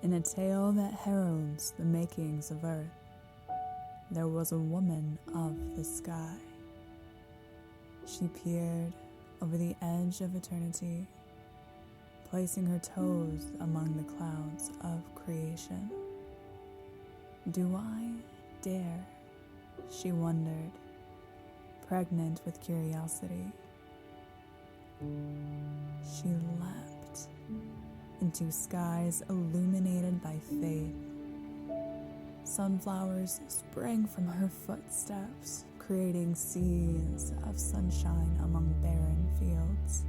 In a tale that heralds the makings of Earth, there was a woman of the sky. She peered over the edge of eternity, placing her toes among the clouds of creation. Do I dare? She wondered, pregnant with curiosity. She leapt into skies illuminated by faith. Sunflowers sprang from her footsteps, creating seas of sunshine among barren fields.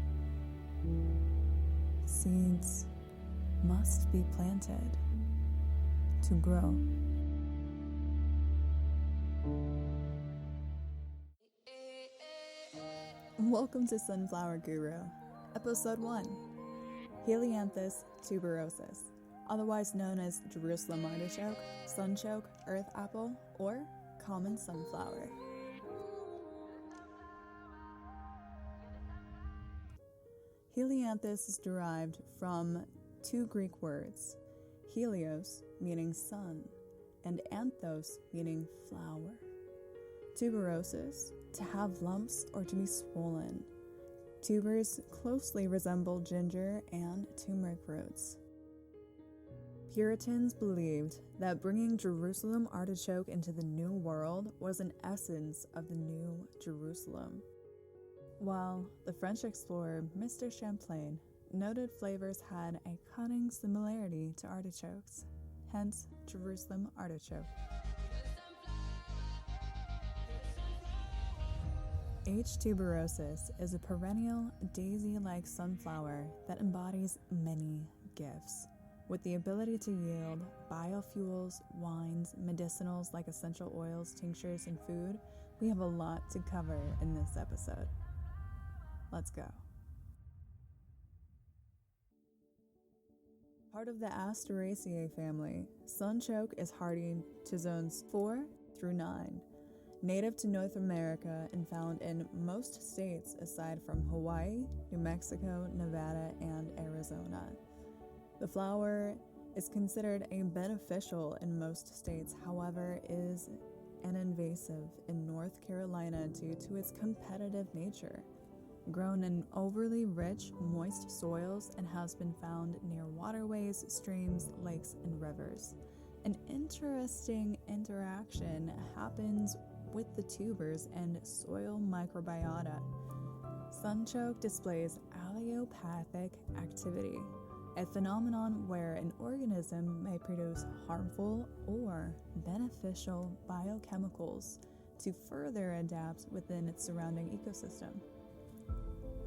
Seeds must be planted to grow. Welcome to Sunflower Guru, Episode 1, Helianthus tuberosus, otherwise known as Jerusalem artichoke, sunchoke, earth apple, or common sunflower. Helianthus is derived from two Greek words, helios meaning sun, and anthos meaning flower. Tuberosus, to have lumps or to be swollen. Tubers closely resemble ginger and turmeric roots. Puritans believed that bringing Jerusalem artichoke into the New World was an essence of the New Jerusalem, while the French explorer Mr. Champlain noted flavors had a cunning similarity to artichokes, hence Jerusalem artichoke. H. tuberosus is a perennial, daisy-like sunflower that embodies many gifts. With the ability to yield biofuels, wines, medicinals like essential oils, tinctures, and food, we have a lot to cover in this episode. Let's go. Part of the Asteraceae family, sunchoke is hardy to zones 4 through 9. Native to North America and found in most states aside from Hawaii, New Mexico, Nevada, and Arizona. The flower is considered a beneficial in most states, however, is an invasive in North Carolina due to its competitive nature. Grown in overly rich, moist soils and has been found near waterways, streams, lakes, and rivers. An interesting interaction happens with the tubers and soil microbiota. Sunchoke displays allelopathic activity, a phenomenon where an organism may produce harmful or beneficial biochemicals to further adapt within its surrounding ecosystem.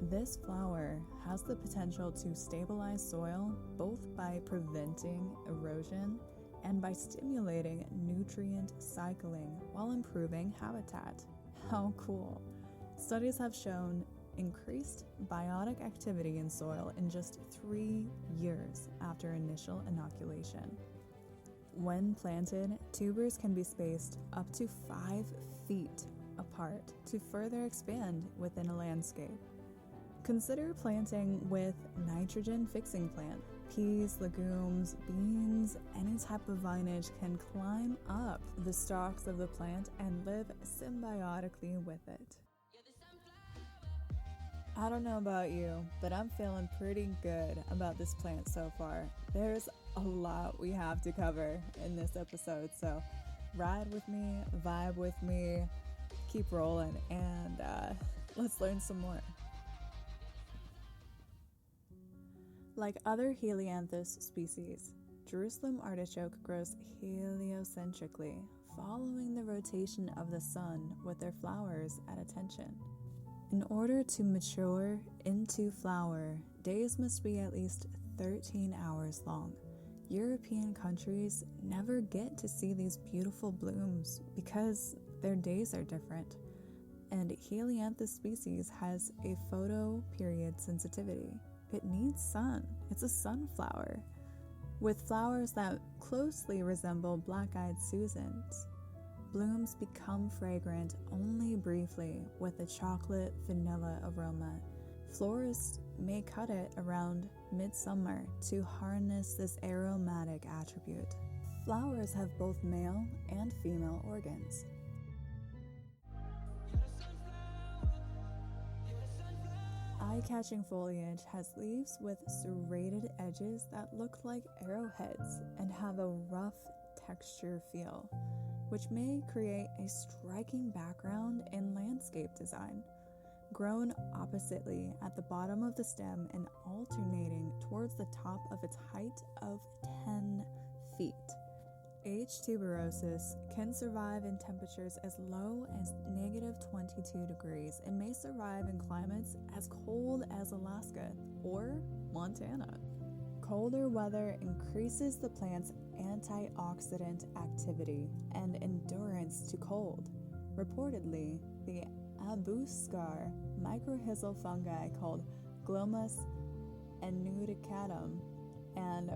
This flower has the potential to stabilize soil both by preventing erosion and by stimulating nutrient cycling while improving habitat. How cool! Studies have shown increased biotic activity in soil in just 3 years after initial inoculation. When planted, tubers can be spaced up to 5 feet apart to further expand within a landscape. Consider planting with nitrogen-fixing plant. Peas, legumes, beans, any type of vinage can climb up the stalks of the plant and live symbiotically with it. I don't know about you, but I'm feeling pretty good about this plant so far. There's a lot we have to cover in this episode, so ride with me, vibe with me, keep rolling, and let's learn some more. Like other Helianthus species, Jerusalem artichoke grows heliocentrically, following the rotation of the sun with their flowers at attention. In order to mature into flower, days must be at least 13 hours long. European countries never get to see these beautiful blooms because their days are different, and Helianthus species has a photoperiod sensitivity. It needs sun. It's a sunflower, with flowers that closely resemble black-eyed Susans. Blooms become fragrant only briefly with a chocolate vanilla aroma. Florists may cut it around midsummer to harness this aromatic attribute. Flowers have both male and female organs. Eye-catching foliage has leaves with serrated edges that look like arrowheads and have a rough texture feel, which may create a striking background in landscape design. Grown oppositely at the bottom of the stem and alternating towards the top of its height of 10 feet. H. tuberosus can survive in temperatures as low as -22 degrees and may survive in climates as cold as Alaska or Montana. Colder weather increases the plant's antioxidant activity and endurance to cold. Reportedly, the Abuscar mycorrhizal fungi called Glomus enudicatum and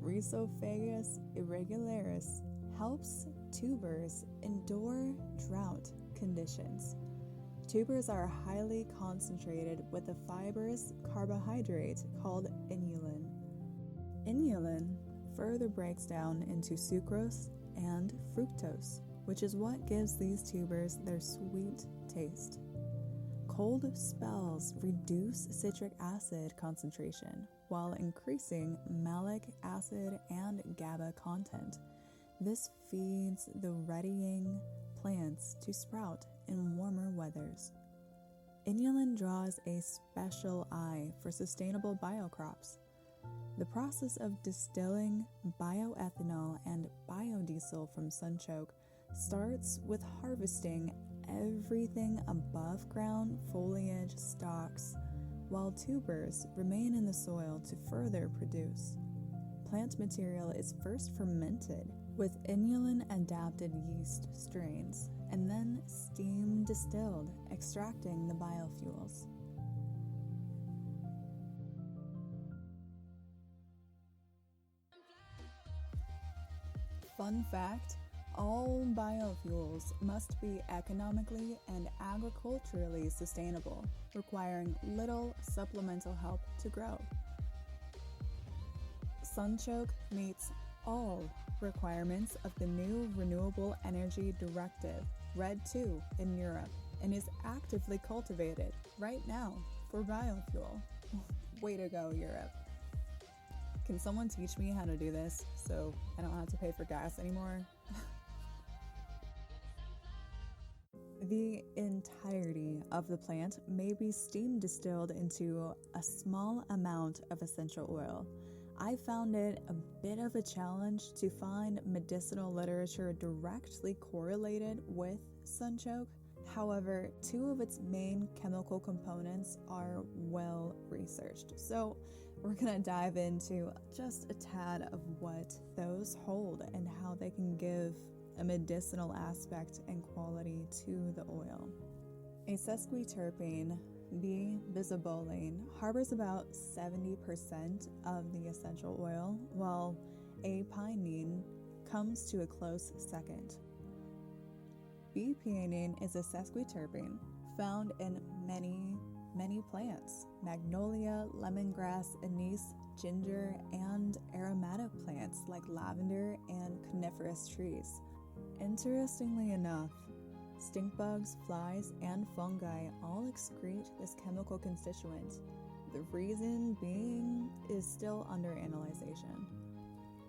Rhizophagus irregularis helps tubers endure drought conditions. Tubers are highly concentrated with a fibrous carbohydrate called inulin. Inulin further breaks down into sucrose and fructose, which is what gives these tubers their sweet taste. Cold spells reduce citric acid concentration while increasing malic acid and GABA content. This feeds the readying plants to sprout in warmer weathers. Inulin draws a special eye for sustainable biocrops. The process of distilling bioethanol and biodiesel from sunchoke starts with harvesting everything above ground foliage stalks, while tubers remain in the soil to further produce. Plant material is first fermented with inulin-adapted yeast strains and then steam distilled, extracting the biofuels. Fun fact: all biofuels must be economically and agriculturally sustainable, requiring little supplemental help to grow. Sunchoke meets all requirements of the new Renewable Energy Directive, RED II, in Europe, and is actively cultivated right now for biofuel. Way to go, Europe. Can someone teach me how to do this so I don't have to pay for gas anymore? The entirety of the plant may be steam distilled into a small amount of essential oil. I found it a bit of a challenge to find medicinal literature directly correlated with sunchoke. However, two of its main chemical components are well researched. So we're going to dive into just a tad of what those hold and how they can give a medicinal aspect and quality to the oil. A sesquiterpene, B. bisabolane, harbors about 70% of the essential oil, while A. pinene comes to a close second. B-pinene is a sesquiterpene found in many plants: magnolia, lemongrass, anise, ginger, and aromatic plants like lavender and coniferous trees. Interestingly enough, stink bugs, flies, and fungi all excrete this chemical constituent. The reason being is still under analyzation.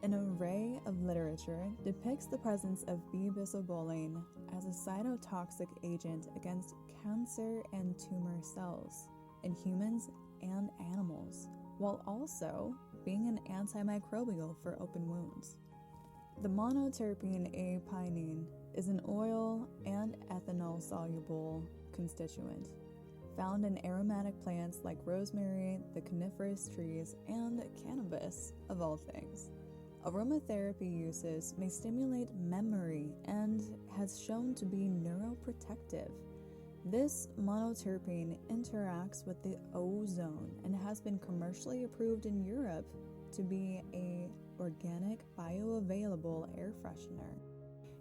An array of literature depicts the presence of B-bisabolane as a cytotoxic agent against cancer and tumor cells in humans and animals, while also being an antimicrobial for open wounds. The monoterpene A-pinene is an oil and ethanol-soluble constituent found in aromatic plants like rosemary, the coniferous trees, and cannabis, of all things. Aromatherapy uses may stimulate memory and has shown to be neuroprotective. This monoterpene interacts with the ozone and has been commercially approved in Europe to be an organic, bioavailable air freshener.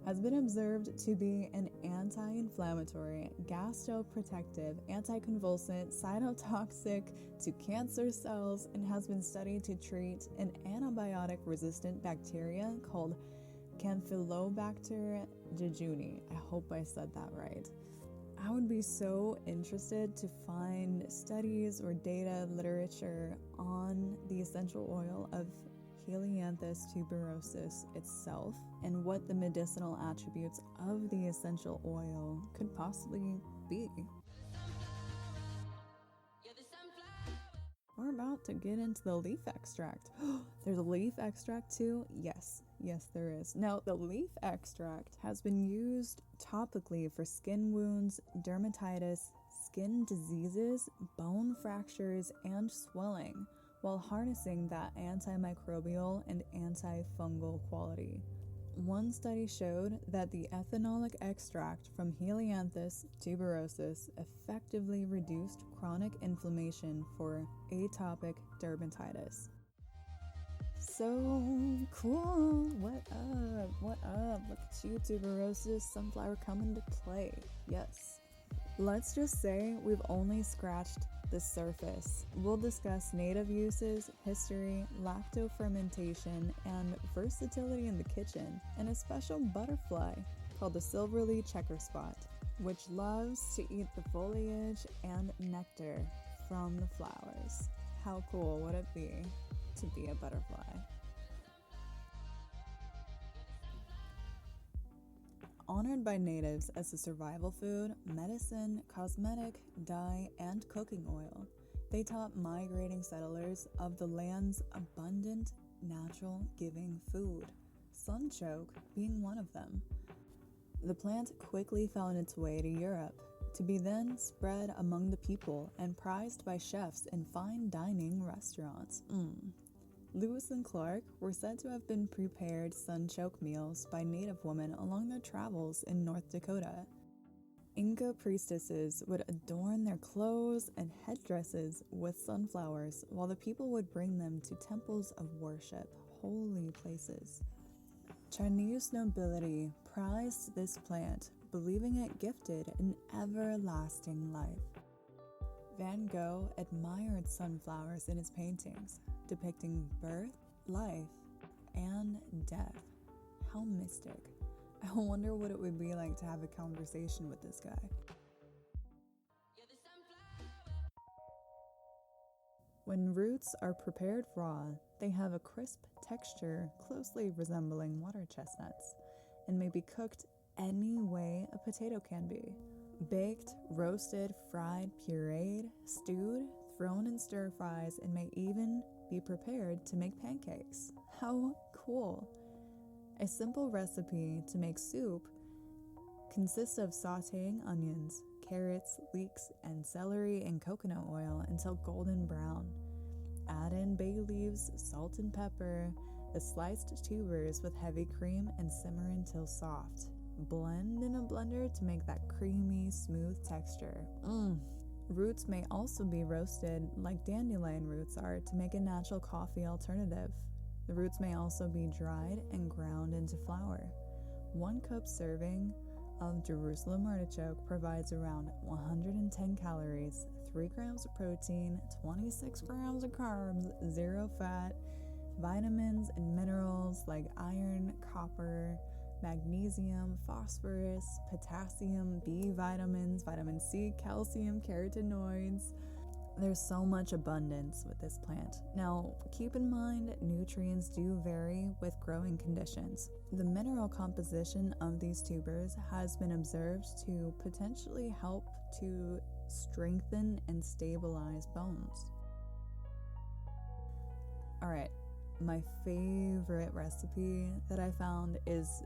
has been observed to be an anti-inflammatory, gastroprotective, anticonvulsant, cytotoxic to cancer cells, and has been studied to treat an antibiotic-resistant bacteria called Campylobacter jejuni. I hope I said that right. I would be so interested to find studies or data literature on the essential oil of Helianthus tuberosus itself and what the medicinal attributes of the essential oil could possibly be. We're about to get into the leaf extract. There's a leaf extract too? Yes, there is. Now, the leaf extract has been used topically for skin wounds, dermatitis, skin diseases, bone fractures, and swelling, while harnessing that antimicrobial and antifungal quality. One study showed that the ethanolic extract from Helianthus tuberosus effectively reduced chronic inflammation for atopic dermatitis. So cool! What up? Look at you, tuberosus, sunflower coming to play. Yes. Let's just say we've only scratched the surface. We'll discuss native uses, history, lactofermentation, and versatility in the kitchen, and a special butterfly called the silverly checker spot, which loves to eat the foliage and nectar from the flowers. How cool would it be to be a butterfly? Honored by natives as a survival food, medicine, cosmetic, dye, and cooking oil, they taught migrating settlers of the land's abundant, natural giving food, sunchoke being one of them. The plant quickly found its way to Europe, to be then spread among the people and prized by chefs in fine dining restaurants. Lewis and Clark were said to have been prepared sunchoke meals by native women along their travels in North Dakota. Inca priestesses would adorn their clothes and headdresses with sunflowers, while the people would bring them to temples of worship, holy places. Chinese nobility prized this plant, believing it gifted an everlasting life. Van Gogh admired sunflowers in his paintings, depicting birth, life, and death. How mystic. I wonder what it would be like to have a conversation with this guy. When roots are prepared raw, they have a crisp texture closely resembling water chestnuts, and may be cooked any way a potato can be. Baked, roasted, fried, pureed, stewed, thrown in stir fries, and may even be prepared to make pancakes. How cool! A simple recipe to make soup consists of sautéing onions, carrots, leeks, and celery in coconut oil until golden brown. Add in bay leaves, salt and pepper, the sliced tubers with heavy cream, and simmer until soft. Blend in a blender to make that creamy, smooth texture. Roots may also be roasted like dandelion roots are to make a natural coffee alternative. The roots may also be dried and ground into flour. 1 cup serving of Jerusalem artichoke provides around 110 calories, 3 grams of protein, 26 grams of carbs, 0 fat, vitamins and minerals like iron, copper, magnesium, phosphorus, potassium, B vitamins, vitamin C, calcium, carotenoids. There's so much abundance with this plant. Now, keep in mind, nutrients do vary with growing conditions. The mineral composition of these tubers has been observed to potentially help to strengthen and stabilize bones. Alright, my favorite recipe that I found is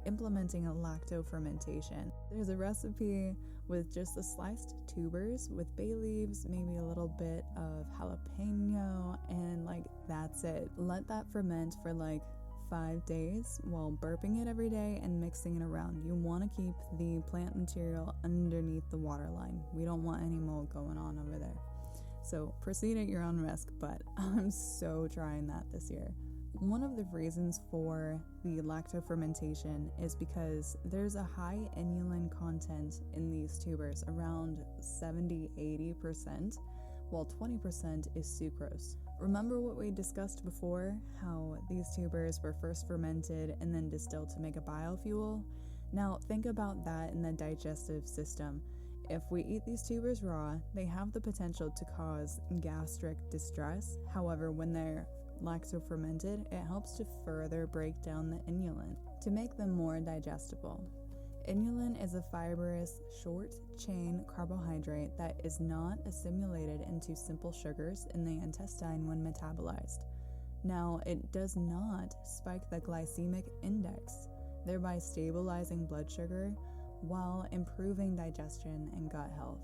implementing a lactofermentation. There's a recipe with just the sliced tubers with bay leaves, maybe a little bit of jalapeno, and that's it. Let that ferment for 5 days while burping it every day and mixing it around. You want to keep the plant material underneath the water line. We don't want any mold going on over there. So proceed at your own risk, but I'm so trying that this year. One of the reasons for the lactofermentation is because there's a high inulin content in these tubers, around 70-80%, while 20% is sucrose. Remember what we discussed before, how these tubers were first fermented and then distilled to make a biofuel? Now think about that in the digestive system. If we eat these tubers raw, they have the potential to cause gastric distress. However, when they're lactofermented, it helps to further break down the inulin to make them more digestible. Inulin is a fibrous, short-chain carbohydrate that is not assimilated into simple sugars in the intestine when metabolized. Now, it does not spike the glycemic index, thereby stabilizing blood sugar while improving digestion and gut health.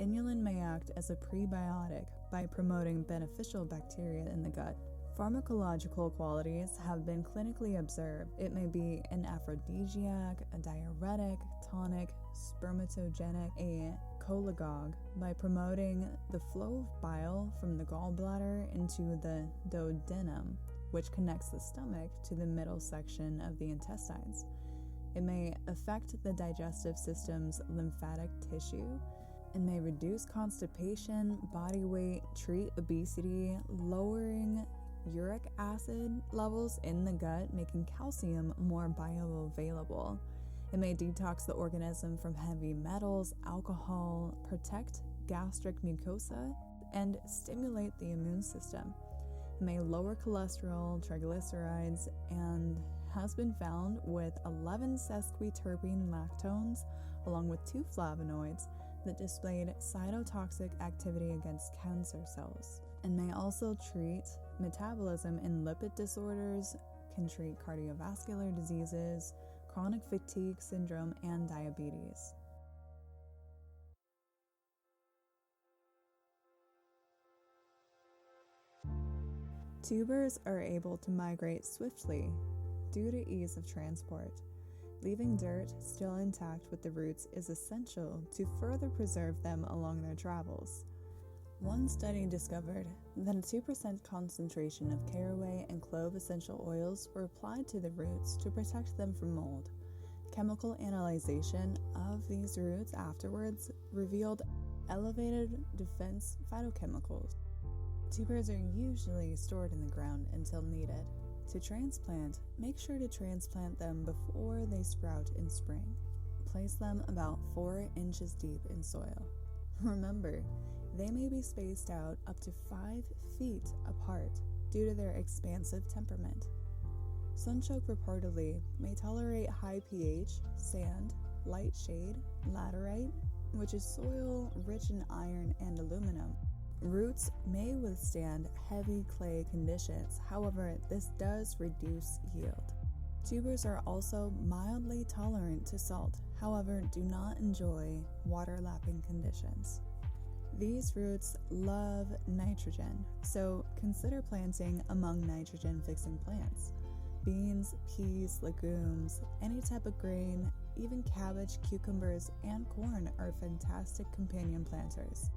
Inulin may act as a prebiotic by promoting beneficial bacteria in the gut. Pharmacological qualities have been clinically observed. It may be an aphrodisiac, a diuretic, tonic, spermatogenic, a cholagogue by promoting the flow of bile from the gallbladder into the duodenum, which connects the stomach to the middle section of the intestines. It may affect the digestive system's lymphatic tissue. It may reduce constipation, body weight, treat obesity, lowering uric acid levels in the gut, making calcium more bioavailable. It may detox the organism from heavy metals, alcohol, protect gastric mucosa, and stimulate the immune system. It may lower cholesterol, triglycerides, and has been found with 11 sesquiterpene lactones, along with 2 flavonoids, that displayed cytotoxic activity against cancer cells, and may also treat metabolism in lipid disorders, can treat cardiovascular diseases, chronic fatigue syndrome, and diabetes. Tubers are able to migrate swiftly due to ease of transport. Leaving dirt still intact with the roots is essential to further preserve them along their travels. One study discovered that a 2% concentration of caraway and clove essential oils were applied to the roots to protect them from mold. Chemical analyzation of these roots afterwards revealed elevated defense phytochemicals. Tubers are usually stored in the ground until needed. To transplant, make sure to transplant them before they sprout in spring. Place them about 4 inches deep in soil. Remember, they may be spaced out up to 5 feet apart due to their expansive temperament. Sunchoke reportedly may tolerate high pH, sand, light shade, laterite, which is soil rich in iron and aluminum. Roots may withstand heavy clay conditions, however, this does reduce yield. Tubers are also mildly tolerant to salt, however, do not enjoy water-lapping conditions. These roots love nitrogen, so consider planting among nitrogen-fixing plants. Beans, peas, legumes, any type of grain, even cabbage, cucumbers, and corn are fantastic companion planters.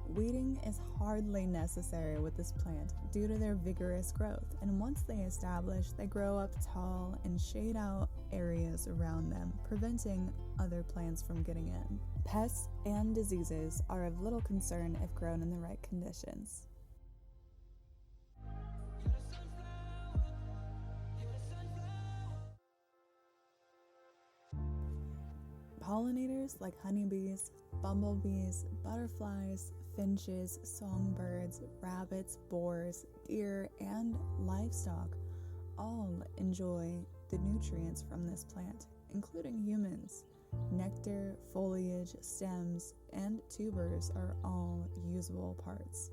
Weeding is hardly necessary with this plant due to their vigorous growth, and once they establish, they grow up tall and shade out areas around them, preventing other plants from getting in. Pests and diseases are of little concern if grown in the right conditions. Pollinators like honeybees, bumblebees, butterflies, finches, songbirds, rabbits, boars, deer, and livestock all enjoy the nutrients from this plant, including humans. Nectar, foliage, stems, and tubers are all usable parts.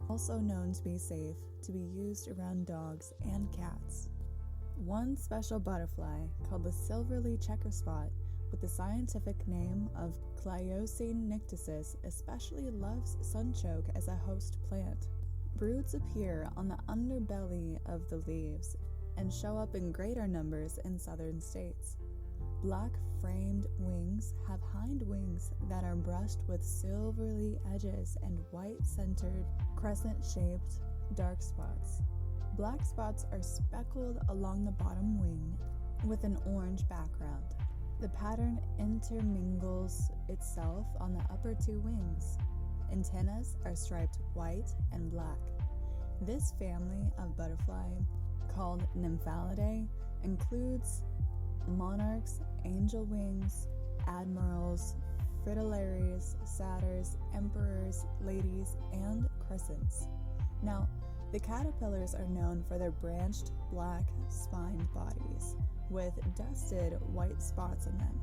Also known to be safe to be used around dogs and cats. One special butterfly, called the silverly checker spot, with the scientific name of Cliosine nycticis, especially loves sunchoke as a host plant. Broods appear on the underbelly of the leaves and show up in greater numbers in southern states. Black framed wings have hind wings that are brushed with silvery edges and white-centered, crescent-shaped dark spots. Black spots are speckled along the bottom wing with an orange background. The pattern intermingles itself on the upper two wings. Antennas are striped white and black. This family of butterfly, called Nymphalidae, includes monarchs, angel wings, admirals, fritillaries, satyrs, emperors, ladies, and crescents. Now, the caterpillars are known for their branched, black, spined bodies, with dusted white spots in them.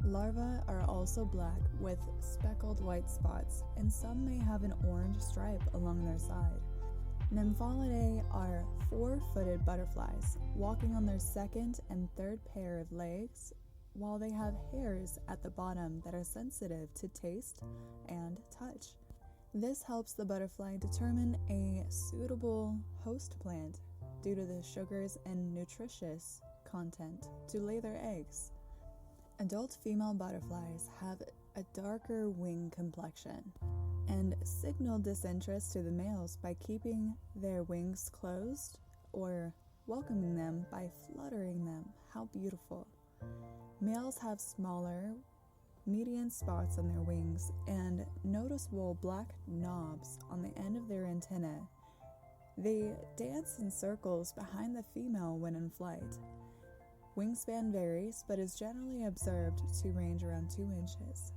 Larvae are also black with speckled white spots, and some may have an orange stripe along their side. Nymphalidae are four-footed butterflies, walking on their second and third pair of legs, while they have hairs at the bottom that are sensitive to taste and touch. This helps the butterfly determine a suitable host plant due to the sugars and nutritious content to lay their eggs. Adult female butterflies have a darker wing complexion and signal disinterest to the males by keeping their wings closed or welcoming them by fluttering them. How beautiful. Males have smaller, median spots on their wings and noticeable black knobs on the end of their antennae. They dance in circles behind the female when in flight. Wingspan varies, but is generally observed to range around 2 inches.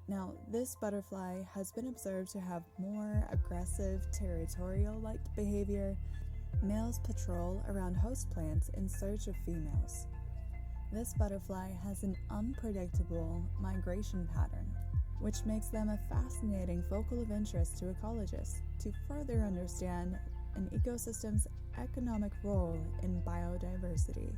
Now, this butterfly has been observed to have more aggressive, territorial-like behavior. Males patrol around host plants in search of females. This butterfly has an unpredictable migration pattern, which makes them a fascinating focal of interest to ecologists to further understand an ecosystem's economic role in biodiversity.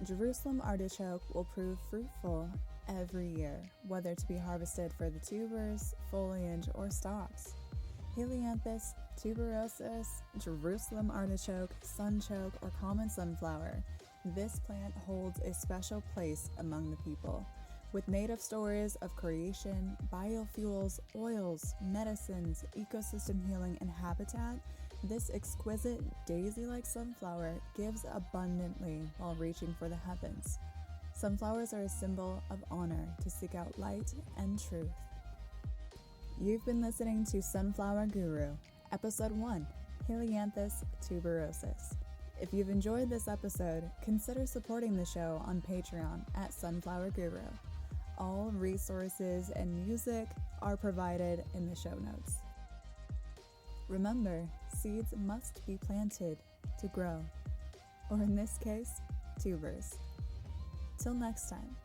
Jerusalem artichoke will prove fruitful every year, whether to be harvested for the tubers, foliage, or stalks. Helianthus tuberosus, Jerusalem artichoke, sunchoke, or common sunflower. This plant holds a special place among the people. With native stories of creation, biofuels, oils, medicines, ecosystem healing, and habitat, this exquisite daisy-like sunflower gives abundantly while reaching for the heavens. Sunflowers are a symbol of honor to seek out light and truth. You've been listening to Sunflower Guru, Episode 1, Helianthus tuberosus. If you've enjoyed this episode, consider supporting the show on Patreon at Sunflower Guru. All resources and music are provided in the show notes. Remember, seeds must be planted to grow, or in this case, tubers. Till next time.